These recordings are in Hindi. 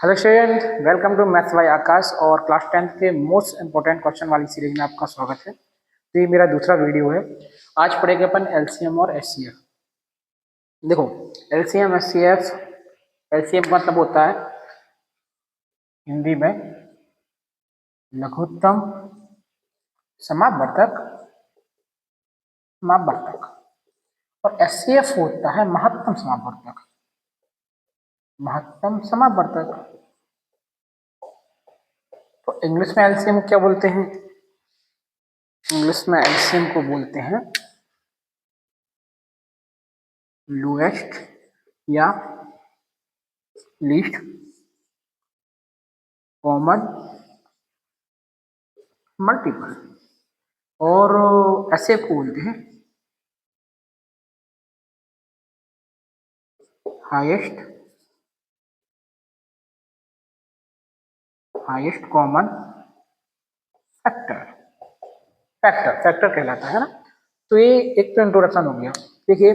Hello student, welcome to maths by Akash और क्लास 10th के मोस्ट इंपोर्टेंट क्वेश्चन वाली सीरीज में आपका स्वागत है। तो ये मेरा दूसरा वीडियो है। आज पढ़ेंगे अपन एलसीएम और एचसीएफ। देखो, एलसीएम एचसीएफ, एलसीएम का मतलब होता है हिंदी में लघुत्तम समापवर्तक, और एचसीएफ होता है महत्तम समापवर्तक, महत्तम समापवर्तक। तो इंग्लिश में एलसीएम क्या बोलते हैं? इंग्लिश में एलसीएम को बोलते हैं लोएस्ट या लीस्ट कॉमन मल्टीपल, और ऐसे को बोलते हैं हाईएस्ट कॉमन फैक्टर, फैक्टर कहलाता है ना। तो ये एक तो इंट्रोडक्शन हो गया। देखिए,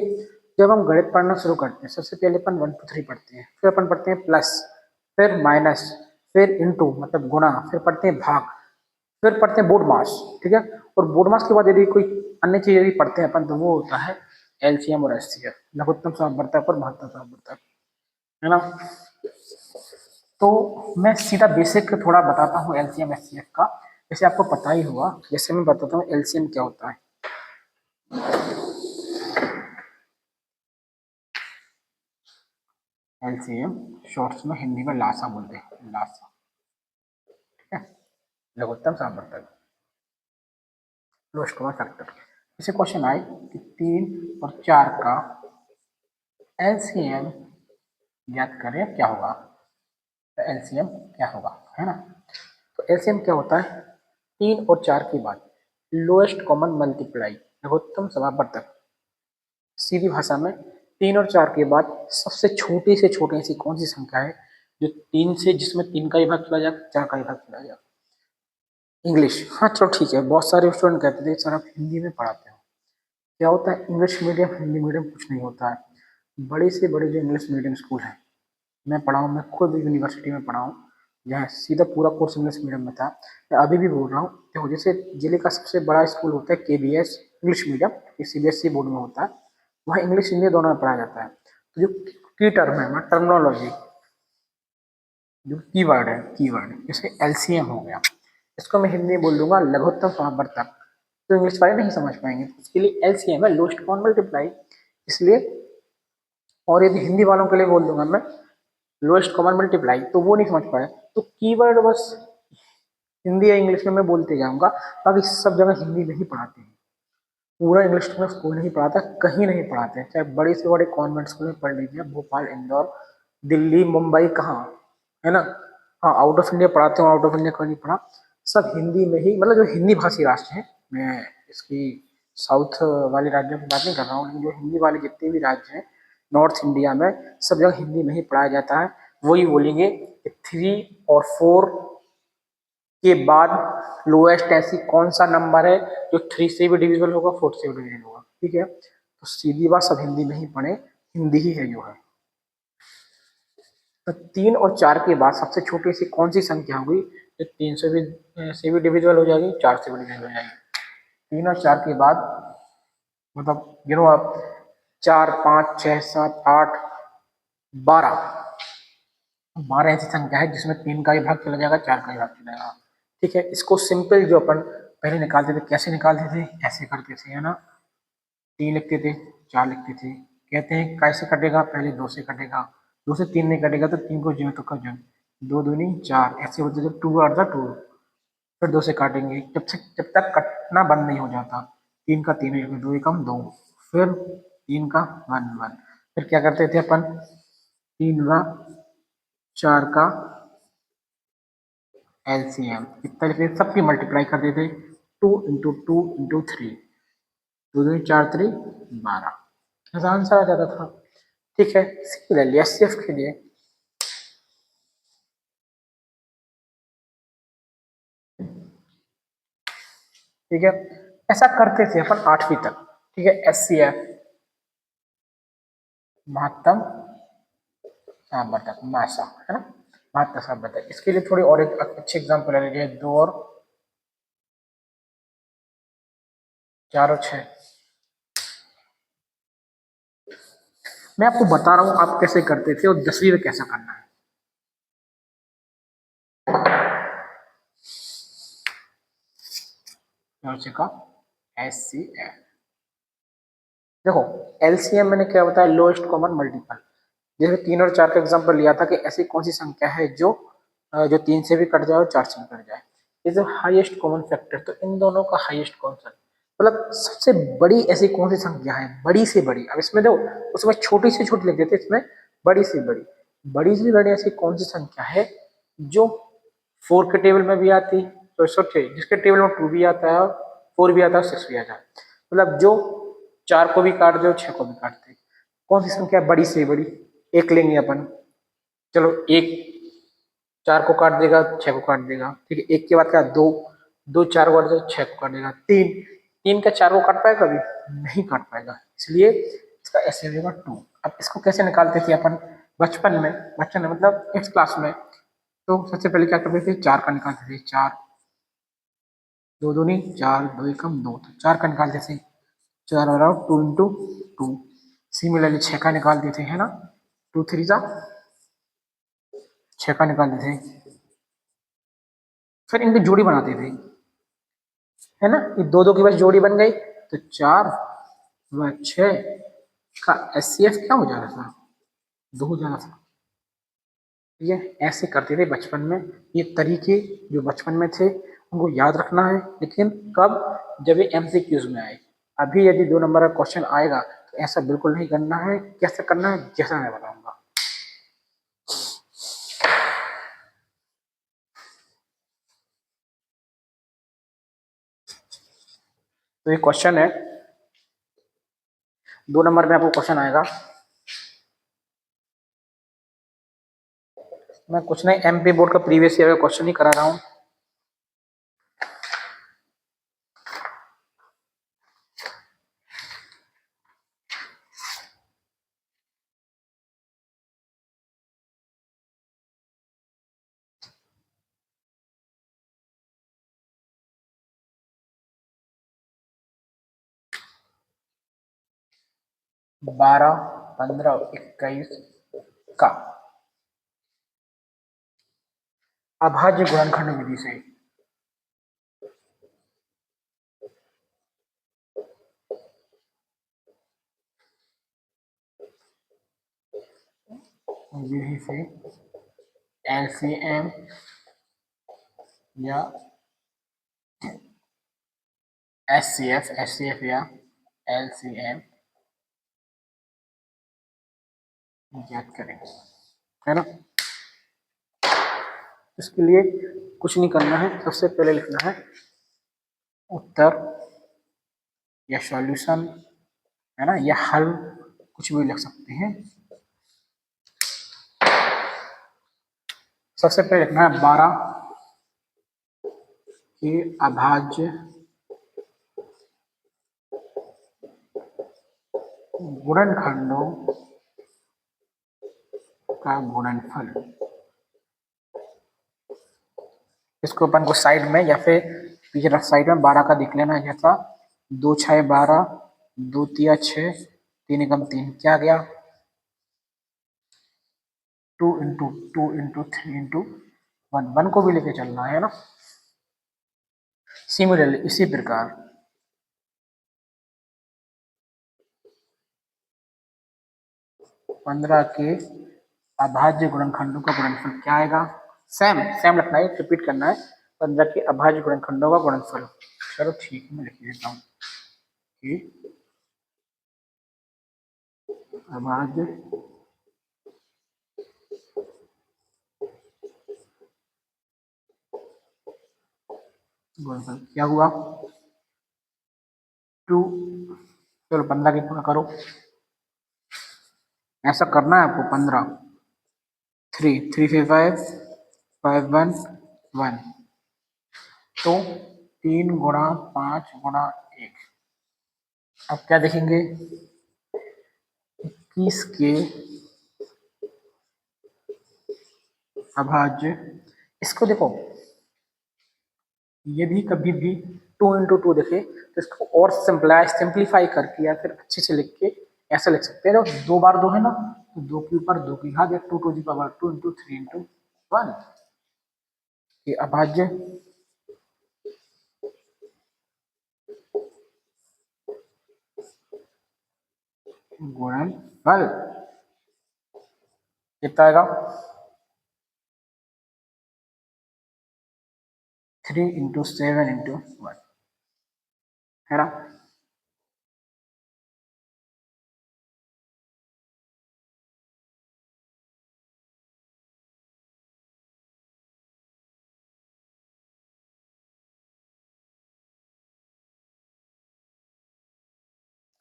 जब हम गणित पढ़ना शुरू करते हैं सबसे पहले अपन 1 2 3 पढ़ते हैं, फिर अपन पढ़ते हैं प्लस, फिर माइनस, फिर इनटू मतलब गुणा, फिर पढ़ते हैं भाग, फिर पढ़ते हैं बोर्ड मास। ठीक है, और बोर्ड मास के बाद यदि कोई अन्य चीज यदि पढ़ते हैं अपन तो वो होता है एलसीएम और एचसीएफ, लघुत्तम समापवर्तक और महत्तम समापवर्तक, है ना। तो मैं सीधा बेसिक थोड़ा बताता हूँ एलसीएम एचसीएफ का। जैसे आपको पता ही होगा, जैसे मैं बताता हूँ एलसीएम क्या होता है। एलसीएम शॉर्ट्स में हिंदी में लासा बोलते हैं, लासा। ठीक है, लघुत्तम समापवर्तक, लोएस्ट कॉमन फैक्टर। जैसे क्वेश्चन आए कि 3 और 4 का एलसीएम ज्ञात करें, क्या होगा? तो एलसीएम क्या होगा, है ना। तो एलसीएम क्या होता है? 3 और 4 के बाद लोएस्ट कॉमन मल्टीप्लाई, लघुत्तम समापवर्तक। सीधी भाषा में 3 और 4 के बाद सबसे छोटी से छोटी ऐसी कौन सी संख्या है जो 3 से, जिसमें 3 का विभाग चला जाए, 4 का विभाग चला जाए? इंग्लिश। हाँ चलो ठीक है, बहुत सारे स्टूडेंट कहते थे सर आप हिंदी में पढ़ाते हो। क्या होता है, इंग्लिश मीडियम हिंदी मीडियम कुछ नहीं होता है। बड़े से बड़े जो इंग्लिश मीडियम स्कूल है, मैं पढ़ा हूँ, मैं खुद यूनिवर्सिटी में पढ़ा हूँ जहाँ सीधा पूरा कोर्स इंग्लिश मीडियम में था। मैं अभी भी बोल रहा हूँ, देखो जैसे जिले का सबसे बड़ा स्कूल होता है केबीएस इंग्लिश मीडियम, ये सीबीएसई बोर्ड में होता है। वहाँ इंग्लिश हिंदी दोनों में पढ़ाया जाता है। तो जो की टर्म है, टर्मिनोलॉजी, जो कीवर्ड है, कीवर्ड जैसे एलसीएम हो गया, इसको मैं हिंदी में बोल दूंगा लघुत्तम समापवर्तक। तो इंग्लिश वाले नहीं समझ पाएंगे, इसके लिए एलसीएम है लोएस्ट कॉमन मल्टीप्लाई, इसलिए। और यदि हिंदी वालों के लिए बोल दूंगा मैं लोएस्ट कॉमन मल्टीप्लाई, तो वो नहीं समझ पाए। तो कीवर्ड बस हिंदी या इंग्लिश में मैं बोलते जाऊंगा, बाकी सब जगह हिंदी में ही पढ़ाते हैं। पूरा इंग्लिश में कोई नहीं पढ़ाता, कहीं नहीं पढ़ाते हैं, चाहे बड़े से बड़े कॉन्वेंट स्कूल में पढ़ लीजिए, भोपाल, इंदौर, दिल्ली, मुंबई, कहाँ, है ना। हाँ, आउट ऑफ इंडिया पढ़ाते हो, आउट ऑफ इंडिया कोई नहीं पढ़ा, सब हिंदी में ही, मतलब जो हिंदी भाषी राष्ट्र है, मैं इसकी साउथ वाले राज्यों की बात नहीं कर रहा हूँ, लेकिन जो हिंदी वाले जितने भी राज्य हैं नॉर्थ इंडिया में, सब जगह हिंदी में ही पढ़ाया जाता है। वही बोलेंगे 3 और 4 के बाद लोएस्ट ऐसी कौन सा नंबर है जो 3 से भी डिविजिबल होगा, 4 से भी डिविजिबल होगा। ठीक है, तो सीधी बात सब हिंदी में ही पढ़े, हिंदी ही है जो है। तो 3 और 4 के बाद सबसे छोटी सी कौन सी संख्या होगी जो 3 से भी डिविजिबल हो जाएगी, 4 से भी डिविजिबल हो जाएगी। 3 और 4 के बाद मतलब गिनो आप, 4 5 6 7 8 12 ऐसी संख्या है जिसमें 3 का विभाग चला जाएगा, 4 का विभाग चला जाएगा। ठीक है, इसको सिंपल जो अपन पहले निकालते थे, कैसे निकालते थे, ऐसे करते थे, है ना। 3 लिखते थे, 4 लिखते थे, कहते हैं कैसे कटेगा, पहले 2 से कटेगा, 2 से 3 नहीं कटेगा तो 3 को ज्यों तो का ज्यों, 2 दूनी 4, ऐसे होते थे, 2 आर द 2, फिर 2 से काटेंगे जब तक कटना बंद नहीं हो जाता। 3 का 3, 2 एकम 2, फिर 3 का 1 1, फिर क्या करते थे अपन, 3 व 4 का एलसीएम कितना लिखते, सबकी मल्टीप्लाई कर देते, 2 इंटू 2 इंटू 3, 2 दूनी 4 3 12, आसान सा आ जाता था। ठीक है, सिमिलरली एचसीएफ के लिए ठीक है, ऐसा करते थे अपन 8वीं तक। ठीक है, एचसीएफ महत्तम समापवर्तक, मासा, है ना, बहत्तर सात बताइए। इसके लिए थोड़ी और एक अच्छी एग्जाम्पल ले लीजिए, 2 और 4 और 6। मैं आपको बता रहा हूँ आप कैसे करते थे और 10वीं में कैसा करना है। का HCF देखो, LCM मैंने क्या बताया, लोएस्ट कॉमन मल्टीपल। जैसे 3 और 4 का एग्जांपल लिया था कि ऐसी कौन सी संख्या है जो 3 से भी कट जाए और 4 से भी कट जाए। ये जो हाईएस्ट कॉमन फैक्टर, तो इन दोनों का हाईएस्ट कौन सा, मतलब सबसे बड़ी ऐसी कौन सी संख्या है, बड़ी से बड़ी। अब इसमें देखो, उसमें छोटी से छोटी लिख देते, इसमें बड़ी से बड़ी। बड़ी से बड़ी ऐसी कौन सी संख्या है जो 4 के टेबल में भी आती, तो सोचिए जिसके टेबल में 2 भी आता है और 4 भी आता है, 6 भी आता है, मतलब जो 4 को भी काट दे और 6 को भी काट दे। कौन सी संख्या बड़ी से बड़ी? एक लेंगे अपन, चलो एक 4 को काट देगा, 6 को काट देगा, ठीक है। एक के बाद क्या, 2, 2 4 को काट देगा, 6 को काट देगा। 3, 3 का 4 को काट पाएगा कभी? नहीं काट पाएगा, इसलिए इसका ऐसे होगा 2। अब इसको कैसे निकालते थे अपन बचपन में? बचपन में मतलब 8th क्लास में, तो सबसे पहले क्या करते थे, 4 का निकालते थे। 4 दो दूनी 4, 2 एकम 2, तो 4 का निकालते थे। 4 और 2 इंटू 2। सिमिलरली 6 का निकाल देते हैं ना, 2 3 जा 6 का निकाल देते हैं। फिर इनकी जोड़ी बनाते थे, है ना, ये दो दो की बस जोड़ी बन गई, तो 4 व 6 का HCF क्या हो जा रहा था, 2 हो जा रहा था। ये ऐसे करते थे बचपन में। ये तरीके जो बचपन में थे उनको याद रखना है, लेकिन कब, जब ये MCQs में आए। अभी यदि 2 नंबर का क्वेश्चन आएगा तो ऐसा बिल्कुल नहीं करना है। कैसे करना है, जैसा मैं बताऊंगा। तो ये क्वेश्चन है, 2 नंबर में आपको क्वेश्चन आएगा। मैं कुछ नहीं, MP बोर्ड का प्रीवियस ईयर का क्वेश्चन ही करा रहा हूँ। बारह, 15, 21 का अभाज्य गुणनखंड विधि से विधि से LCM या HCF या LCM ज्ञात करेंगे, है ना। इसके लिए कुछ नहीं करना है, सबसे पहले लिखना है उत्तर या सॉल्यूशन, है ना, या हल, कुछ भी लिख सकते हैं। सबसे पहले लिखना है 12 के अभाज्य गुणनखंडों का गुणनफल। इसको अपन को साइड में या फिर पीछे साइड में 12 का दिख लेना, जैसा 2 6 12, 2 3 6, 3 एकम 3, क्या गया 2 इंटू 2 इंटू 3 इंटू 1, 1 को भी लेके चलना है ना। सिमिलरली इसी प्रकार 15 के अभाज्य गुणनखंडों का गुणनफल क्या आएगा, सेम सेम रखना है, रिपीट करना है। 15 के अभाज्य गुणनखंडों का गुणनफल, चलो ठीक है, मैं लिख देता हूँ कि अभाज्य गुणनफल क्या हुआ 2, चलो 15 की पूरा करो, ऐसा करना है आपको। 15 3 3 5 5 1 1, तो 3 गुणा 5 गुणा 1। अब क्या देखेंगे, 21 के अभाज्य, इसको देखो ये भी कभी भी 2 into 2 देखे तो इसको और सिंप्लीफाई करके या फिर अच्छे से लिख के ऐसा लिख सकते हैं। 2 बार 2 है ना, तो 2 के ऊपर 2 की घात या 2 to the power 2 into 3 into 1, ये अभाज्य। गुणनफल कितना आएगा 3 into 7 into 1 है ना।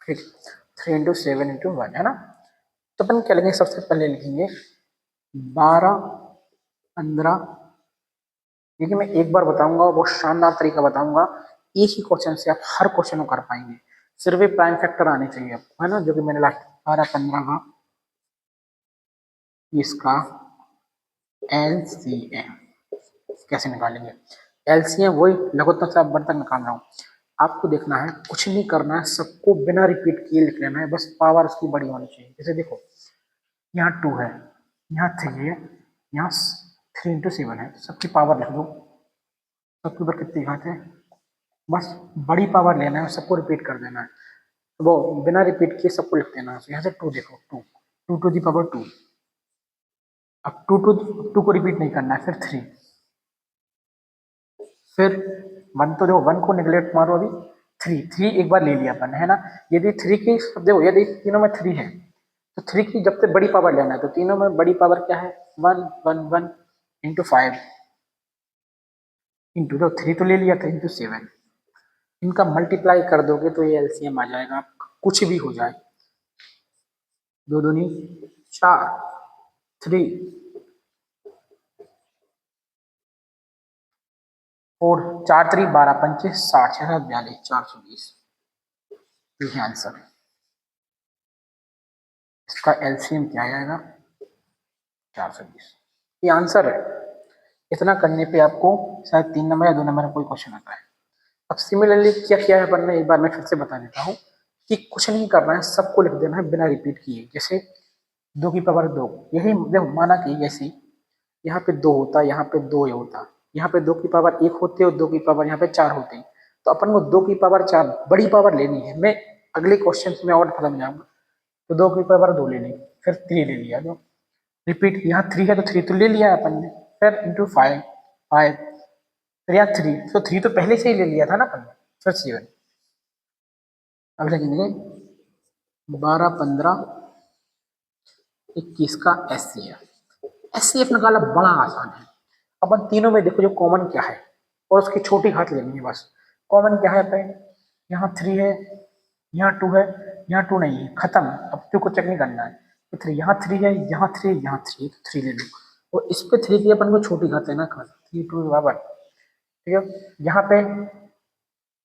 फिर 3 into 7 into 1 है ना। तो अपन क्या लिखेंगे, सबसे पहले लिखेंगे 12 15। देखिए मैं एक बार बताऊंगा, बहुत शानदार तरीका बताऊंगा, एक ही क्वेश्चन से आप हर क्वेश्चन को कर पाएंगे। सिर्फ एक प्राइम फैक्टर आने चाहिए आपको, है ना, जो कि मैंने लास्ट 12 15 का इसका एलसीएम कैसे निकालेंगे। एलसीएम वही लघुत्तम से आप तक निकाल रहा हूँ। आपको देखना है, कुछ नहीं करना है, सबको बिना रिपीट किए लिख लेना है, बस पावर उसकी बड़ी होनी चाहिए। जैसे देखो यहाँ 2 है, यहाँ 3 है, यहाँ 3 into 7 है, सबकी पावर लिख दो। सबके ऊपर कितनी घात है, बस बड़ी पावर लेना है, सबको रिपीट कर देना है। वो बिना रिपीट किए सबको लिख देना है। यहाँ से 2 देखो, 2 2 to the power 2। अब 2 को रिपीट नहीं करना है, फिर 3, फिर 1, तो देखो 1 को निगलेक्ट मारो, अभी 3 एक बार ले लिया अपन, है ना। यदि 3 की देखो, यदि तीनों में 3 है तो 3 की जब से बड़ी पावर लेना है, तो तीनों में बड़ी पावर क्या है 1 1 1 into 5 इंटू, तो 3 तो ले लिया था, into 7। इनका मल्टीप्लाई कर दोगे तो ये एलसीएम आ जाएगा आपका, कुछ भी हो जाए। 2 दूनी 4, 3 4 4 3 12 पंचे 60 6 42 420, ये आंसर है। इसका एलसीएम क्या आएगा 420, ये आंसर है। इतना करने पे आपको शायद 3 नंबर या 2 नंबर में कोई क्वेश्चन आता है। अब सिमिलरली क्या किया है अपन ने, एक बार मैं फिर से बता देता हूँ कि कुछ नहीं करना है, सबको लिख देना है बिना रिपीट किए। जैसे 2 की पावर 2, यही देखो माना कि जैसे यहाँ पे 2 होता, यहाँ पे 2 होता, यहाँ पे 2 की पावर 1 होती और 2 की पावर यहाँ पे 4 होती, तो अपन को 2 की पावर 4 बड़ी पावर लेनी है। मैं अगले क्वेश्चन में और खत्म जाऊंगा, तो 2 की पावर 2 ले ली, फिर 3 ले लिया, दो रिपीट, यहाँ 3 है तो 3 तो ले लिया है अपन ने, फिर इंटू 5 5, फिर यहाँ 3, तो 3 तो पहले से ही ले लिया था ना अपन ने, फिर 7। अब लिखेंगे 12 15 21 का एस सी एफ निकाला, बड़ा आसान है। अपन तीनों में देखो जो कॉमन क्या है, और उसकी छोटी घात लेनी है बस। कॉमन क्या है पे, यहाँ 3 है, यहाँ 2 है, यहाँ 2 नहीं है, खत्म। अब 2 को चेक नहीं करना है, तो 3 यहाँ 3 है, यहाँ 3 यहाँ 3, तो 3 ले लो। और इस पे 3 की अपन को छोटी घात लेना, 3 2 बराबर, ठीक है। यहाँ पे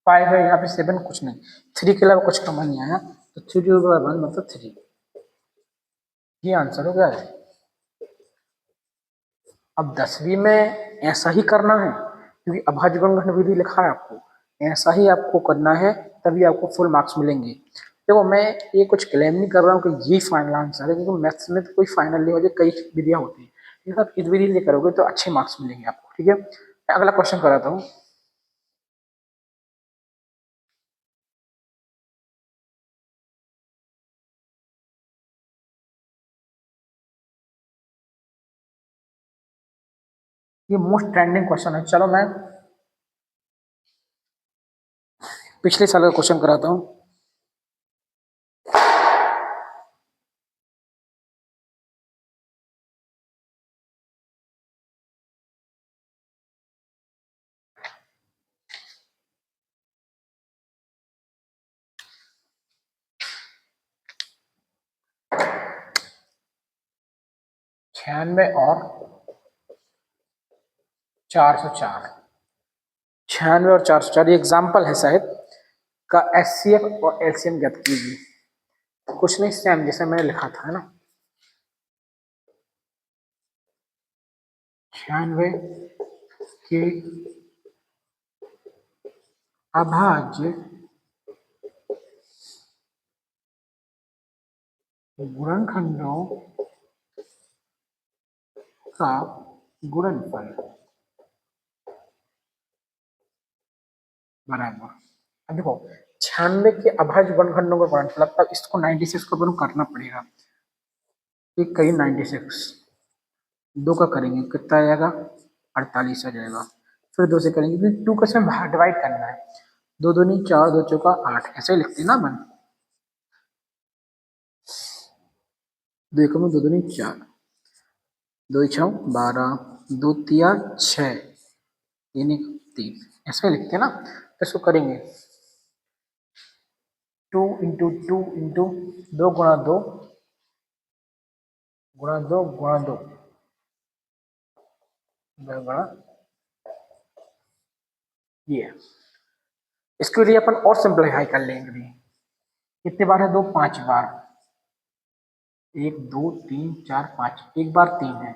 5 है, यहाँ पे 7, कुछ नहीं, 3 के अलावा कुछ कॉमन नहीं आया, तो 3 2 1 मतलब 3, ये आंसर हो गया है। अब 10वीं में ऐसा ही करना है, क्योंकि अभाज्य गुणन विधि लिखा है आपको, ऐसा ही आपको करना है, तभी आपको फुल मार्क्स मिलेंगे। देखो मैं ये कुछ क्लेम नहीं कर रहा हूँ कि ये फाइनल आंसर है, क्योंकि मैथ्स में तो कोई फाइनल नहीं होती, कई विधियां होती हैं। लेकिन आप इस विधि से करोगे तो अच्छे मार्क्स मिलेंगे आपको, ठीक है। मैं अगला क्वेश्चन कराता हूँ। ये मोस्ट ट्रेंडिंग क्वेश्चन है, चलो मैं पिछले साल का क्वेश्चन कराता हूँ। छियानवे और 404, 96 और 404, ये एग्जाम्पल है शायद का एचसीएफ और एलसीएम ज्ञात कीजिए। कुछ नहीं, सेम जैसे मैंने लिखा था, है ना। 96 के अभाज्य गुणनखंडों का गुणनफल बराबर। अब देखो 96 के अभाज्य गुणनखंडों का गुणनफल, तब इसको 96 को अपन करना पड़ेगा। एक कहीं 96 दो का करेंगे कितना आ जाएगा 48 आ जाएगा। फिर दो से करेंगे क्योंकि टू का से डिवाइड करना है। दो दूनी 4 दो चौका 8 ऐसे ही लिखते हैं ना अपन। दो एकम दो दूनी 4 दो छः 12 दो तिया 6 यानी 3 ऐसे ही लिखते हैं ना। तो इसको करेंगे 2 इंटू 2 इंटू 2 गुणा 2 गुणा 2 गुणा 2 गुणा ये। इसके लिए अपन और सिंपलीफाई कर लेंगे भी। कितने बार है 2 5 बार 1 2 3 4 5 एक बार 3 है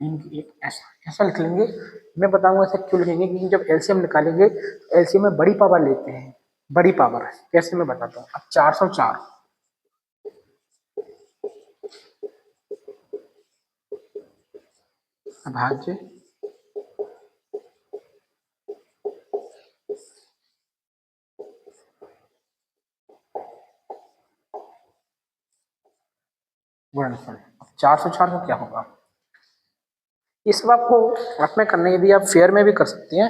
3 की 1 ऐसा ऐसा लिख लेंगे। मैं बताऊंगा ऐसा क्यों लिखेंगे क्योंकि जब एलसीएम निकालेंगे तो एलसीएम में बड़ी पावर लेते हैं। बड़ी पावर कैसे मैं बताता हूँ। अब 404 अभाज्य गुणनफल। 404 का क्या होगा ये सब आपको आप में करना है, यदि आप फेयर में भी कर सकते हैं।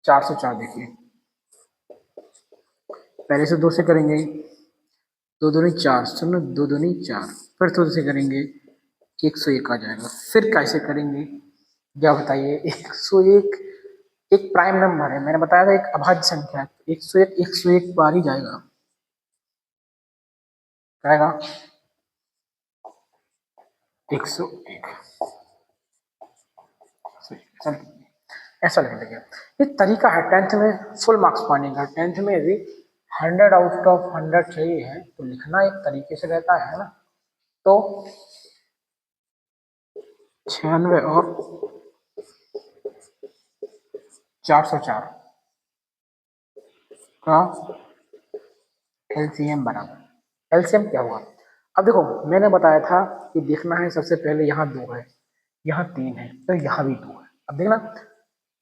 404 देखिए पहले से 2 से करेंगे 2 दूनी 4 सुनो 2 दूनी 4 फिर 2 से करेंगे 101 आ जाएगा। फिर कैसे करेंगे क्या बताइए। 101 एक प्राइम नंबर है, मैंने बताया था एक अभाज्य संख्या है। 101 बार ही जाएगा आएगा 101 ऐसा लिख देंगे। ये तरीका है 10th में फुल मार्क्स पाने का। 10th में यदि 100 आउट ऑफ 100 चाहिए है तो लिखना एक तरीके से रहता है ना। तो 96 और 404 का एलसीएम बराबर। एलसीएम क्या हुआ अब देखो मैंने बताया था कि देखना है सबसे पहले यहाँ 2 है यहाँ 3 है तो यहाँ भी 2 है। अब देखना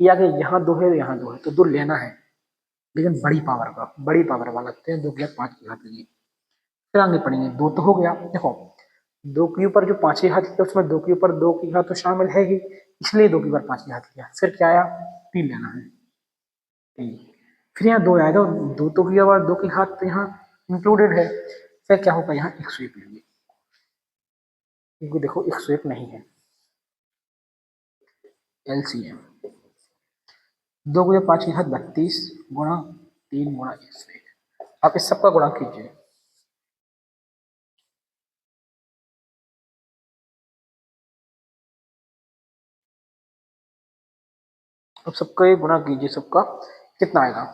ये आगे यहाँ 2 है यहाँ 2 है तो 2 लेना है लेकिन बड़ी पावर वाला लगते हैं 2 के 5 की घात लगी। फिर आगे पढ़ेंगे 2 तो हो गया। देखो 2 के ऊपर जो 5 की घात लिया उसमें 2 के ऊपर 2 की घात तो शामिल है ही इसलिए 2 के ऊपर 5 की घात लिया। फिर क्या आया 3 लेना है 3। फिर यहाँ 2 आएगा 2 तो की और 2 की घात तो यहाँ इंक्लूडेड है। फिर क्या होगा यहाँ 101 लेंगे क्योंकि देखो 101 नहीं है। एलसीएम 2 को 5 की घात 32 गुणा 3 गुणा 101। आप इस सबका गुणा कीजिए। अब सबका ये गुणा कीजिए सबका कितना आएगा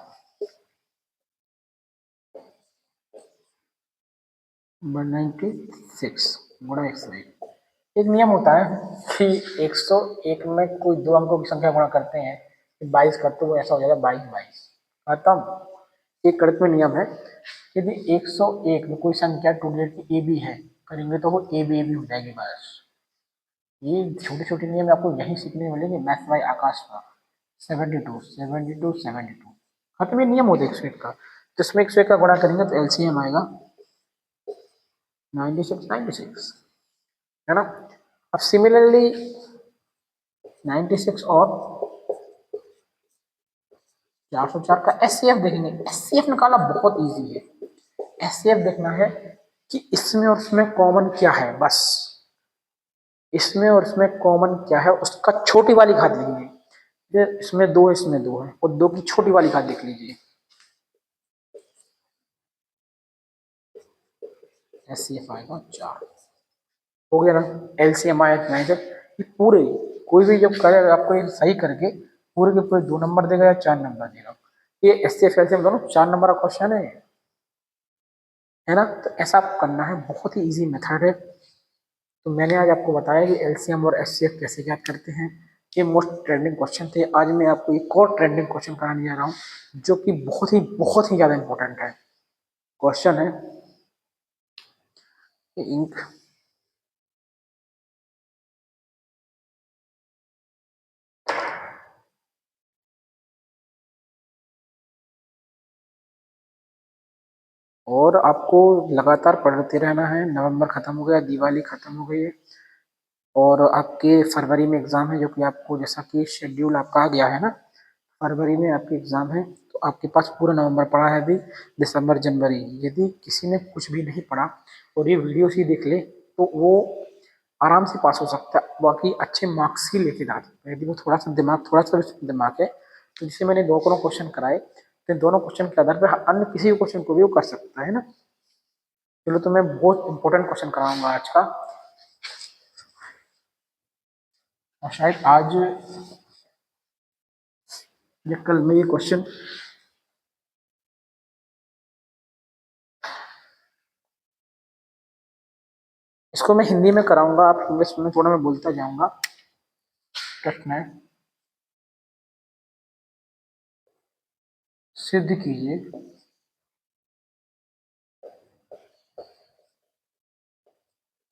196 गुणा 101। एक नियम होता है कि 101 में कोई दो अंकों की संख्या गुणा करते हैं 22 करते हुए ऐसा हो जाएगा 22 22 खत्म। एक गणित में नियम है यदि 101 में कोई संख्या टू डिजिट ए बी है करेंगे तो वो ए बी हो जाएगी बस। ये छोटे छोटे नियम आपको यहीं सीखने मिलेंगे मैथ बाय आकाश का। 72 72 72 खत्म। ये नियम होता है 101 का। तो इसमें 101 का गुणा करेंगे तो एलसीएम आएगा 96 96 है ना। अब सिमिलरली 96 और 404 का एचसीएफ देखेंगे। एचसीएफ निकालना बहुत इजी है। एचसीएफ देखना है कि इसमें और इसमें कॉमन क्या है बस। इसमें और इसमें कॉमन क्या है उसका छोटी वाली घात लिखिए। इसमें 2 है इसमें 2 है और 2 की छोटी वाली घात देख लीजिए। एचसीएफ आएगा 4 हो गया ना। एलसीएम आया 96। ये पूरे कोई भी जब करेगा आपको ये सही करके पूरे के पूरे 2 नंबर देगा या 4 नंबर देगा। ये एचसीएफ एलसीएम दोनों 4 नंबर का क्वेश्चन है ना। तो ऐसा आपको करना है बहुत ही इजी मेथड है। तो मैंने आज आपको बताया कि एलसीएम और एचसीएफ कैसे याद करते हैं। ये मोस्ट ट्रेंडिंग क्वेश्चन थे। आज मैं आपको एक और ट्रेंडिंग क्वेश्चन कराने जा रहा हूँ जो कि बहुत ही ज़्यादा इंपॉर्टेंट है। क्वेश्चन है कि इंक और आपको लगातार पढ़ते रहना है। नवंबर खत्म हो गया, दिवाली खत्म हो गई है और आपके फरवरी में एग्ज़ाम है, जो कि आपको जैसा कि शेड्यूल आपका आ गया है ना, फरवरी में आपके एग्ज़ाम है। तो आपके पास पूरा नवंबर पड़ा है अभी, दिसंबर जनवरी। यदि किसी ने कुछ भी नहीं पढ़ा और ये वीडियो ही देख ले तो वो आराम से पास हो सकता है, बाकी अच्छे मार्क्स ही लेके जा सकता है यदि वो थोड़ा सा भी दिमाग है। तो जिससे मैंने दोनों क्वेश्चन कराए, तो दोनों क्वेश्चन के आधार पर अन्य किसी भी क्वेश्चन को भी वो कर सकता है ना। चलो, तो मैं बहुत इंपॉर्टेंट क्वेश्चन कराऊंगा आज का, और शायद आज या कल में ये क्वेश्चन इसको मैं हिंदी में कराऊंगा, आप इंग्लिश में थोड़ा मैं बोलता जाऊंगा। प्रश्न है, सिद्ध कीजिए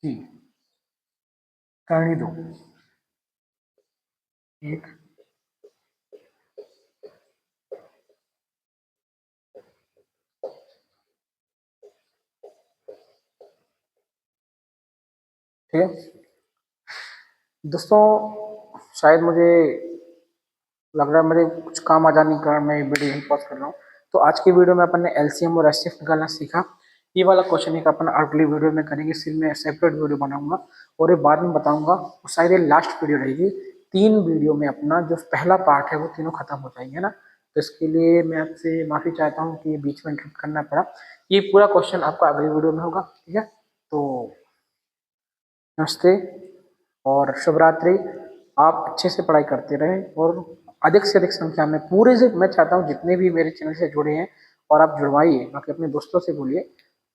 कि करनी दो एक ठीक है दोस्तों, शायद मुझे लग रहा है मेरे कुछ काम आ जाने के कारण मैं वीडियो यहीं पॉज कर रहा हूँ। तो आज की वीडियो में अपन ने एलसीएम और एचसीएफ निकालना सीखा। ये वाला क्वेश्चन एक अपन अगली वीडियो में करेंगे, फिर मैं सेपरेट वीडियो बनाऊंगा और ये बाद में बताऊंगा। और शायद ये लास्ट वीडियो रहेगी। 3 वीडियो में अपना जो पहला पार्ट है वो तीनों खत्म हो जाएंगे ना। तो इसके लिए मैं आपसे माफ़ी चाहता हूँ कि बीच में इंटरप्ट करना पड़ा। ये पूरा क्वेश्चन आपका अगली वीडियो में होगा, ठीक है। तो नमस्ते और शुभ रात्रि। आप अच्छे से पढ़ाई करते रहें और अधिक से अधिक संख्या में पूरे से मैं चाहता हूँ जितने भी मेरे चैनल से जुड़े हैं और आप जुड़वाइए, बाकी अपने दोस्तों से बोलिए।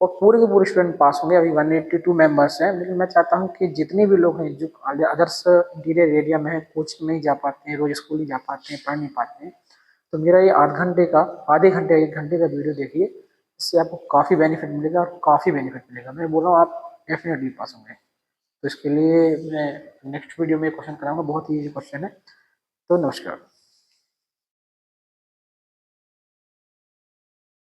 और पूरे के पूरे स्टूडेंट पास होंगे। अभी 182 मेंबर्स हैं, लेकिन मैं चाहता हूँ कि जितने भी लोग हैं जो अदर्स इंटीरियर एरिया में है, कोचिंग नहीं जा पाते हैं, रोज स्कूल नहीं जा पाते हैं, पढ़ नहीं पाते हैं, तो मेरा ये आधे घंटे 1 घंटे का वीडियो देखिए। इससे आपको काफ़ी बेनिफिट मिलेगा और काफ़ी बेनिफिट मिलेगा। मैं बोल रहा हूँ आप डेफिनेटली पास होंगे। तो इसके लिए मैं नेक्स्ट वीडियो में क्वेश्चन कराऊंगा, बहुत ही इजी क्वेश्चन है। तो नमस्कार।